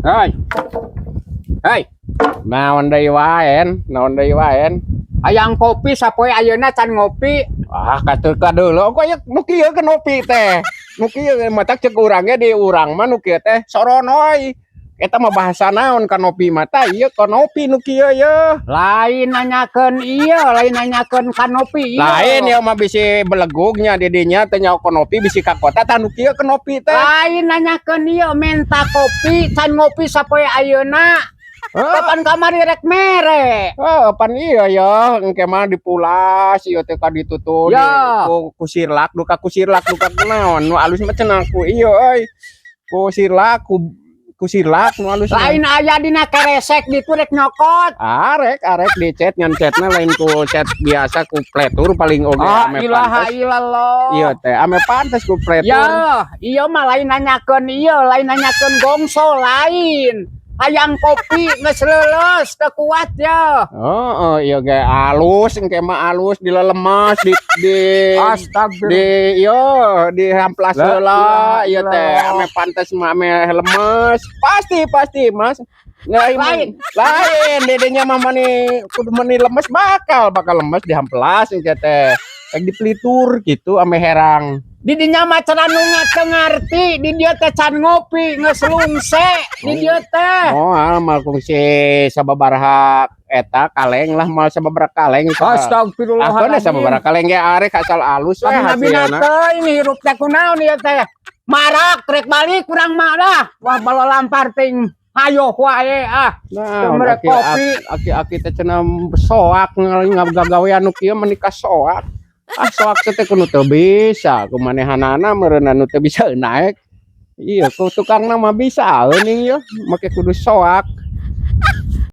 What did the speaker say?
Hei, hei, Naon deui waen. hayang kopi sapoe ayeuna can ngopi. Katuh kadeuleu kok nu kieu ke ngopi teh. Nu kieu mah tak ceuk urang ge di urang mah nu kieu teh soronoy. Eta mah bahasa naon kanopi mah tah ieu kanopi nu kieu ye. Lain nanyakeun ieu, lain nanyakeun kanopi ieu. Lain ya mah bisi belegugnya di dinya teh nyaho kanopi bisi ka kota tah nu kieu kanopi teh. Lain nanyakeun ieu menta kopi can ngopi sapoe ayeuna. Kapan kamari rek mere? Pan iya ya engke mah dipulas ieu teh ka ditu tuh Ya. ku sirlak duka naon nu alus mah cenah ku ieu euy. Ku sirlak nu alus. Lain aya dina keresek ditu rek nyokot. Arek dicet ngan cetna lain ku cet biasa ku pletur paling oge ame ilaha pantes. illallah. Iya teh ame pantes ku pletur. Ya, iya mah lain nanyakeun ieu, lain nanyakeun gongso lain. Hayang kopi geus leuleus teu kuat ya. Iya ge alus engke mah alus dilelemes di Astagfirullah. di dihamplas heula ieu teh ame pantes mah ame lemes. Pasti Mas. Lain dedenya mah mani kudu mani lemes bakal lemes dihamplas engke teh. Kayak dipelitur gitu ame herang. Di dinya mah cenah nu ngarti, di dieu teh can ngopi geus lungse, di dieu teh. Mal kungsi sababaraha eta kaleng lah mal sababaraha kaleng. Astagfirullahaladzim. Sababaraha kaleng ge arek asal alus we hasilna. Ini hirup teh kunaon ieu teh? Marak rek balik kurang mah dah. Wah balo lampar ting hayo wae ah. Nah, merek kopi. Aki-aki teh cenah soak ngagawean nu kieu menikah soak. Soak teh kudu teu bisa kumanehanana meureunna nu teu bisa naik. Iya ku tukangna mah bisa euning ieu make kudu soak.